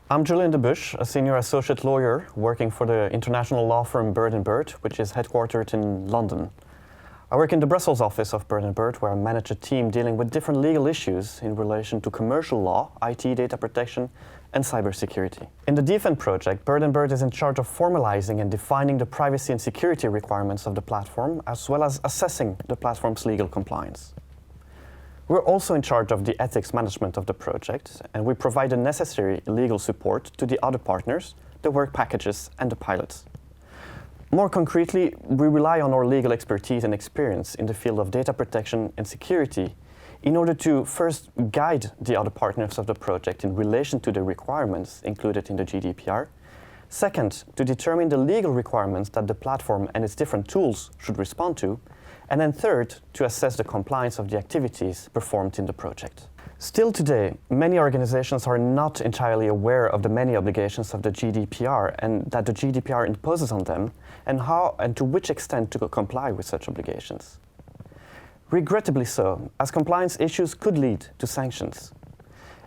I'm Julianne Bush, a senior associate lawyer working for the international law firm Bird & Bird, which is headquartered in London. I work in the Brussels office of Bird & Bird, where I manage a team dealing with different legal issues in relation to commercial law, IT data protection, and cybersecurity. In the DEFeND project, Bird & Bird is in charge of formalizing and defining the privacy and security requirements of the platform, as well as assessing the platform's legal compliance. We're also in charge of the ethics management of the project, and we provide the necessary legal support to the other partners, the work packages, and the pilots. More concretely, we rely on our legal expertise and experience in the field of data protection and security in order to first guide the other partners of the project in relation to the requirements included in the GDPR, second, to determine the legal requirements that the platform and its different tools should respond to, and then third, to assess the compliance of the activities performed in the project. Still today, many organizations are not entirely aware of the many obligations of the GDPR and that the GDPR imposes on them, and how and to which extent to comply with such obligations. Regrettably so, as compliance issues could lead to sanctions.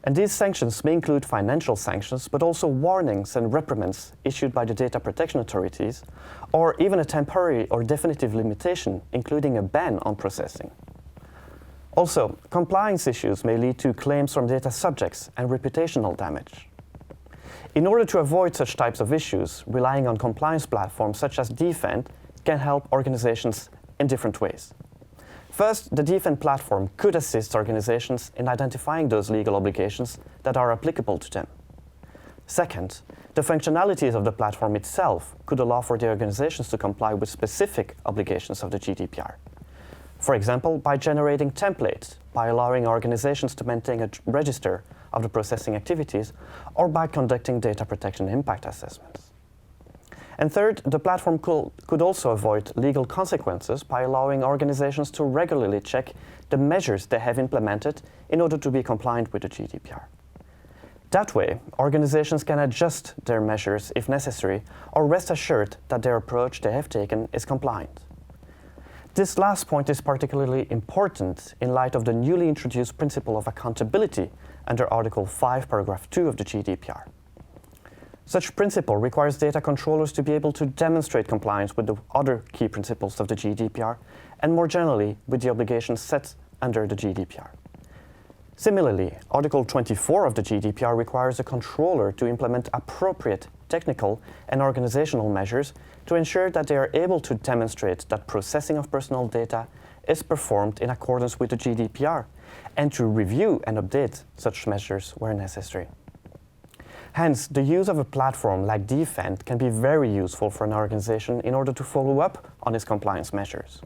And these sanctions may include financial sanctions, but also warnings and reprimands issued by the data protection authorities, or even a temporary or definitive limitation, including a ban on processing. Also, compliance issues may lead to claims from data subjects and reputational damage. In order to avoid such types of issues, relying on compliance platforms such as DEFeND can help organizations in different ways. First, the DEFeND platform could assist organizations in identifying those legal obligations that are applicable to them. Second, the functionalities of the platform itself could allow for the organizations to comply with specific obligations of the GDPR. For example, by generating templates, by allowing organizations to maintain a register of the processing activities, or by conducting data protection impact assessments. And third, the platform could also avoid legal consequences by allowing organizations to regularly check the measures they have implemented in order to be compliant with the GDPR. That way, organizations can adjust their measures if necessary, or rest assured that their approach they have taken is compliant. This last point is particularly important in light of the newly introduced principle of accountability under Article 5, Paragraph 2 of the GDPR. Such principle requires data controllers to be able to demonstrate compliance with the other key principles of the GDPR and more generally with the obligations set under the GDPR. Similarly, Article 24 of the GDPR requires a controller to implement appropriate technical and organizational measures to ensure that they are able to demonstrate that processing of personal data is performed in accordance with the GDPR and to review and update such measures where necessary. Hence, the use of a platform like DEFeND can be very useful for an organization in order to follow up on its compliance measures,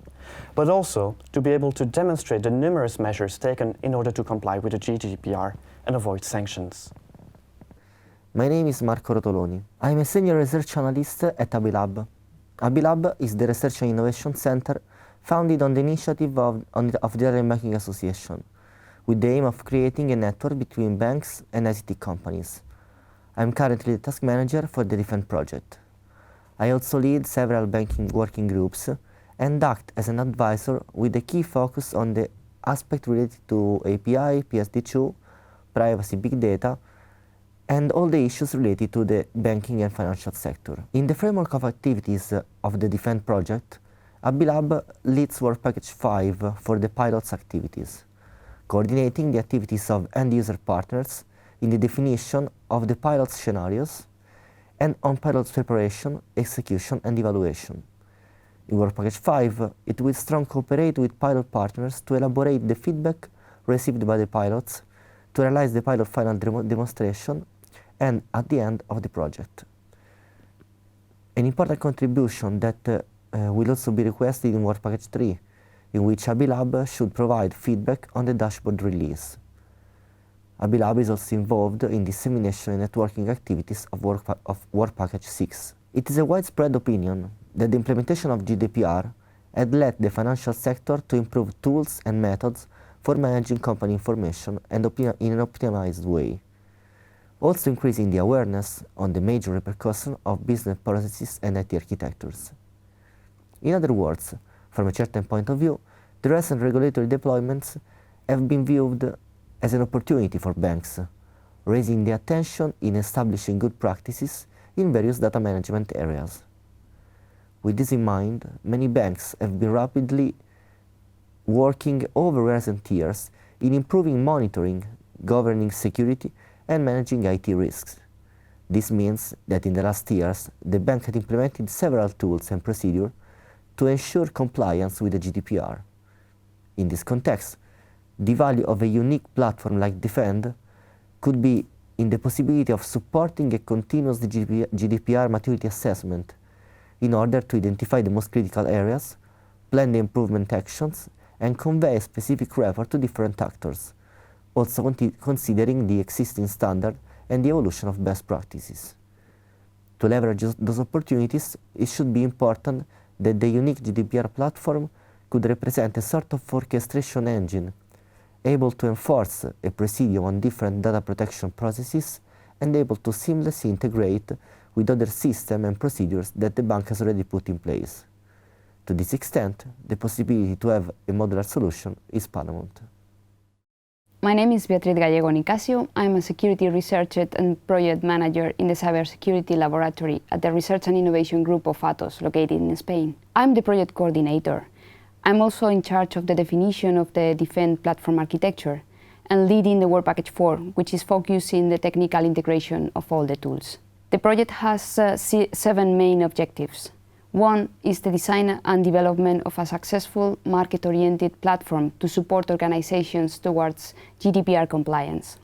but also to be able to demonstrate the numerous measures taken in order to comply with the GDPR and avoid sanctions. My name is Marc Ortolani. I'm a senior research analyst at Abilab. Abilab is the Research and Innovation Center founded on the initiative of the Italian Banking Association, with the aim of creating a network between banks and ICT companies. I'm currently the task manager for the DEFeND project. I also lead several banking working groups and act as an advisor with a key focus on the aspect related to API, PSD2, privacy, big data, and all the issues related to the banking and financial sector. In the framework of activities of the DEFeND project, Abilab leads Work Package 5 for the pilot's activities, coordinating the activities of end-user partners in the definition of the pilot scenarios and on pilot preparation, execution and evaluation. In Work Package 5, it will strongly cooperate with pilot partners to elaborate the feedback received by the pilots, to realize the pilot final demonstration and at the end of the project. An important contribution that will also be requested in Work Package 3, in which Abilab should provide feedback on the dashboard release. Abilab is also involved in dissemination and networking activities of Work Package 6. It is a widespread opinion that the implementation of GDPR had led the financial sector to improve tools and methods for managing company information and in an optimized way, also increasing the awareness on the major repercussions of business processes and IT architectures. In other words, from a certain point of view, the recent regulatory deployments have been viewed as an opportunity for banks, raising the attention in establishing good practices in various data management areas. With this in mind, many banks have been rapidly working over recent years in improving monitoring, governing security, and managing IT risks. This means that in the last years, the bank had implemented several tools and procedures to ensure compliance with the GDPR. In this context, the value of a unique platform like DEFeND could be in the possibility of supporting a continuous GDPR maturity assessment in order to identify the most critical areas, plan the improvement actions, and convey a specific report to different actors, also considering the existing standard and the evolution of best practices. To leverage those opportunities, it should be important that the unique GDPR platform could represent a sort of orchestration engine, able to enforce a procedure on different data protection processes and able to seamlessly integrate with other systems and procedures that the bank has already put in place. To this extent, the possibility to have a modular solution is paramount. My name is Beatriz Gallego Nicasio. I'm a security researcher and project manager in the cybersecurity laboratory at the Research and Innovation Group of Atos, located in Spain. I'm the project coordinator. I'm also in charge of the definition of the DEFeND platform architecture and leading the Work Package 4, which is focused in the technical integration of all the tools. The project has 7 main objectives. One is the design and development of a successful market-oriented platform to support organizations towards GDPR compliance.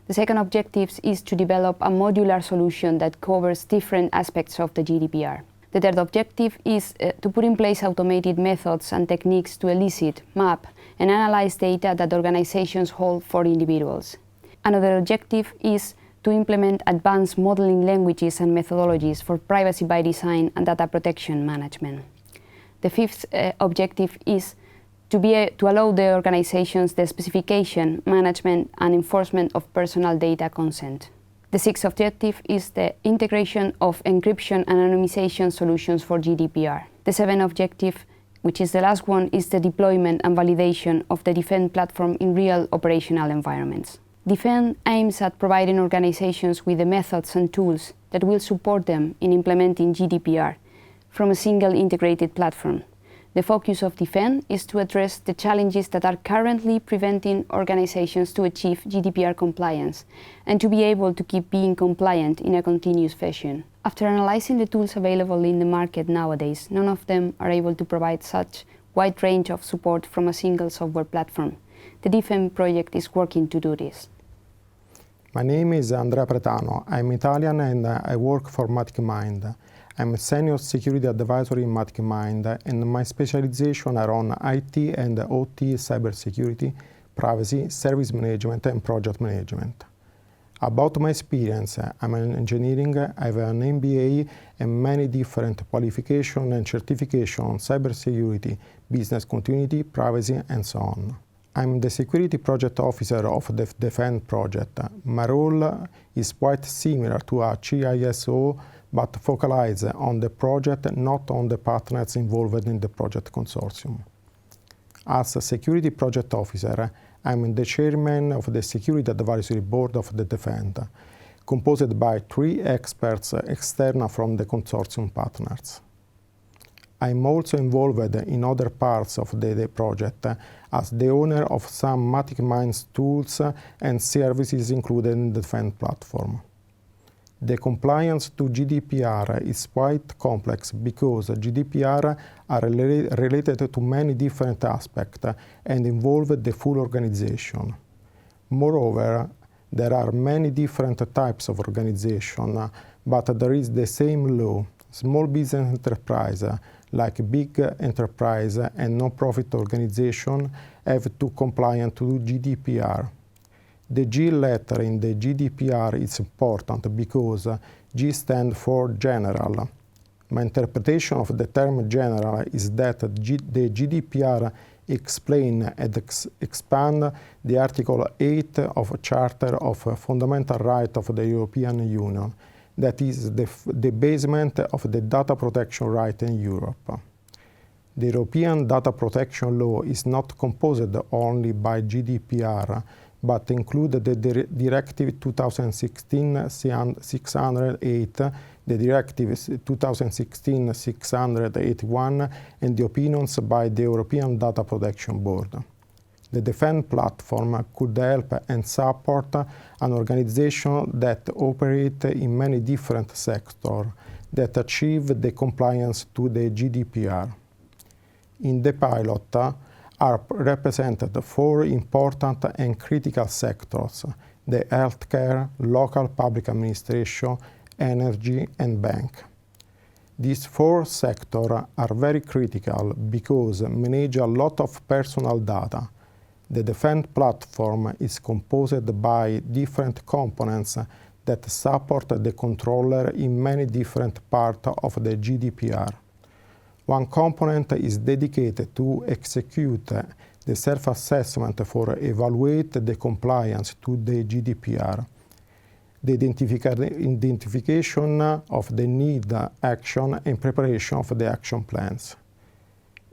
The second objective is to develop a modular solution that covers different aspects of the GDPR. The third objective is to put in place automated methods and techniques to elicit, map, and analyze data that organizations hold for individuals. Another objective is to implement advanced modeling languages and methodologies for privacy by design and data protection management. The fifth objective is to allow the organizations the specification, management, and enforcement of personal data consent. The sixth objective is the integration of encryption and anonymization solutions for GDPR. The seventh objective, which is the last one, is the deployment and validation of the DEFeND platform in real operational environments. DEFeND aims at providing organizations with the methods and tools that will support them in implementing GDPR from a single integrated platform. The focus of DEFeND is to address the challenges that are currently preventing organizations to achieve GDPR compliance and to be able to keep being compliant in a continuous fashion. After analyzing the tools available in the market nowadays, none of them are able to provide such wide range of support from a single software platform. The DEFeND project is working to do this. My name is Andrea Pretano. I'm Italian and I work for MaticMind. I'm a senior security advisor in MaticMind and my specialization are on IT and OT cybersecurity, privacy, service management and project management. About my experience, I'm an engineering, I have an MBA and many different qualifications and certifications on cybersecurity, business continuity, privacy and so on. I'm the security project officer of the DEFeND project. My role is quite similar to a CISO, but focalized on the project, not on the partners involved in the project consortium. As a security project officer, I'm the chairman of the Security Advisory Board of the DEFeND, composed by 3 experts external from the consortium partners. I'm also involved in other parts of the project as the owner of some MaticMind tools and services included in the DEFeND platform. The compliance to GDPR is quite complex because GDPR are related to many different aspects and involve the full organization. Moreover, there are many different types of organization, but there is the same law. Small business enterprise, like big enterprise and non-profit organization, have to comply to GDPR. The G letter in the GDPR is important because G stands for general. My interpretation of the term general is that the GDPR explain and expand the Article 8 of Charter of Fundamental Rights of the European Union, that is the basement of the data protection right in Europe. The European data protection law is not composed only by GDPR, but include the Directive 2016-608, the Directive 2016-681, and the opinions by the European Data Protection Board. The DEFeND platform could help and support an organization that operates in many different sectors that achieve the compliance to the GDPR. In the pilot are represented 4 important and critical sectors: the healthcare, local public administration, energy, and bank. These 4 sectors are very critical because manage a lot of personal data. The DEFeND platform is composed by different components that support the controller in many different parts of the GDPR. One component is dedicated to execute the self-assessment for evaluate the compliance to the GDPR, the identification of the need action and preparation of the action plans.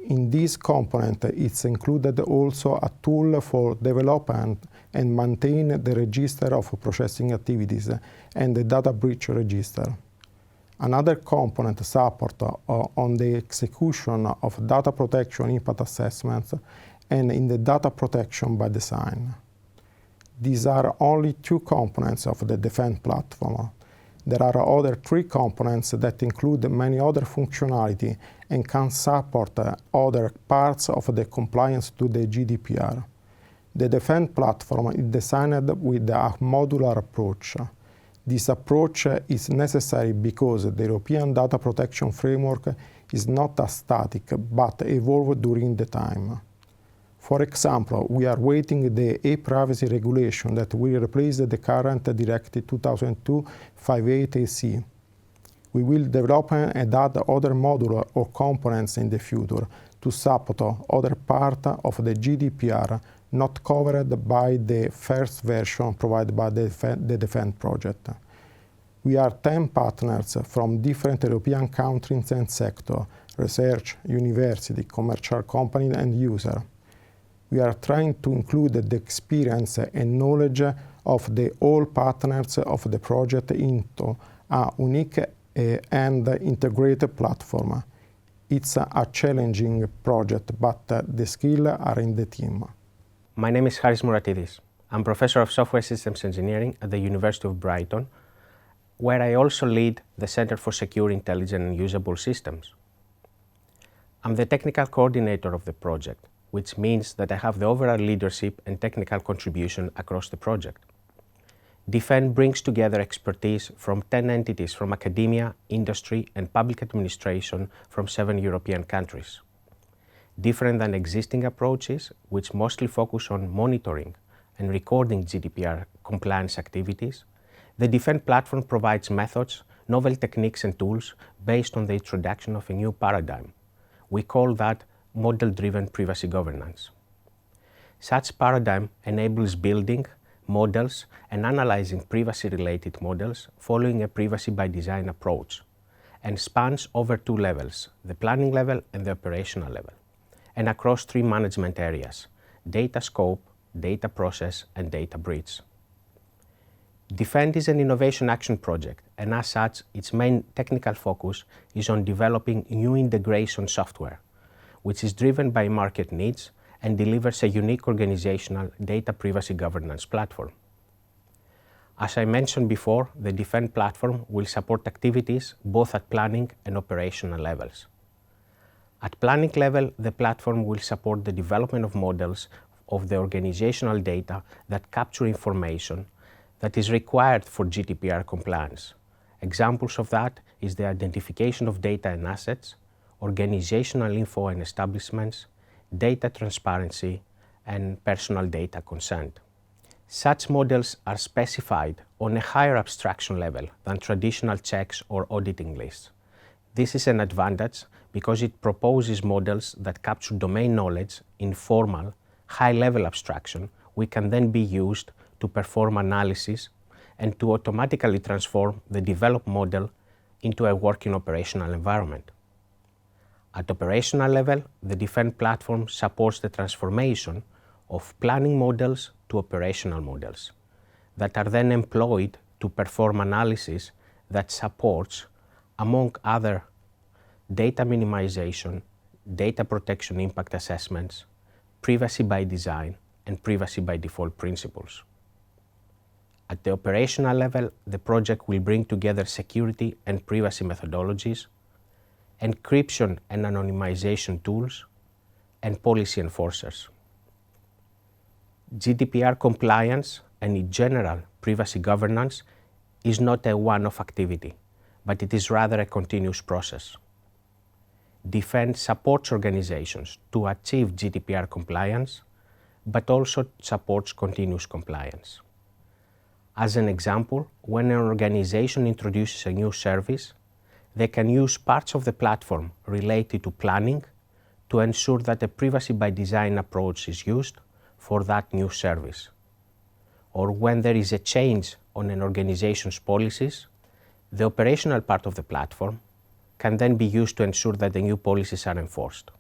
In this component, it's included also a tool for development and maintain the register of processing activities and the data breach register. Another component support on the execution of data protection impact assessments and in the data protection by design. These are only 2 components of the DEFeND platform. There are other 3 components that include many other functionality and can support other parts of the compliance to the GDPR. The DEFeND platform is designed with a modular approach. This approach is necessary because the European Data Protection Framework is not static but evolves during the time. For example, we are waiting the e-privacy regulation that will replace the current Directive 2002/58/EC. We will develop and add other modules or components in the future to support other parts of the GDPR not covered by the first version provided by the DEFeND project. We are 10 partners from different European countries and sectors: research, university, commercial companies, and users. We are trying to include the experience and knowledge of all partners of the project into a unique and integrated platform. It's a challenging project, but the skills are in the team. My name is Haris Muratidis. I'm Professor of Software Systems Engineering at the University of Brighton, where I also lead the Center for Secure, Intelligent and Usable Systems. I'm the technical coordinator of the project, which means that I have the overall leadership and technical contribution across the project. DEFeND brings together expertise from 10 entities from academia, industry, and public administration from 7 European countries. Different than existing approaches, which mostly focus on monitoring and recording GDPR compliance activities, the DEFeND platform provides methods, novel techniques, and tools based on the introduction of a new paradigm. We call that model-driven privacy governance. Such paradigm enables building models and analyzing privacy-related models following a privacy by design approach, and spans over 2 levels, the planning level and the operational level, and across 3 management areas: data scope, data process, and data breach. DEFeND is an innovation action project, and as such, its main technical focus is on developing new integration software, which is driven by market needs and delivers a unique organizational data privacy governance platform. As I mentioned before, the DEFeND platform will support activities both at planning and operational levels. At planning level, the platform will support the development of models of the organizational data that capture information that is required for GDPR compliance. Examples of that is the identification of data and assets, organizational info and establishments, data transparency, and personal data consent. Such models are specified on a higher abstraction level than traditional checks or auditing lists. This is an advantage because it proposes models that capture domain knowledge in formal, high-level abstraction, which can then be used to perform analysis and to automatically transform the developed model into a working operational environment. At operational level, the DEFeND platform supports the transformation of planning models to operational models that are then employed to perform analysis that supports, among other, data minimization, data protection impact assessments, privacy by design, and privacy by default principles. At the operational level, the project will bring together security and privacy methodologies, encryption and anonymization tools, and policy enforcers. GDPR compliance and in general privacy governance is not a one-off activity, but it is rather a continuous process. DEFeND supports organizations to achieve GDPR compliance, but also supports continuous compliance. As an example, when an organization introduces a new service, they can use parts of the platform related to planning to ensure that a privacy by design approach is used for that new service. Or when there is a change on an organization's policies, the operational part of the platform can then be used to ensure that the new policies are enforced.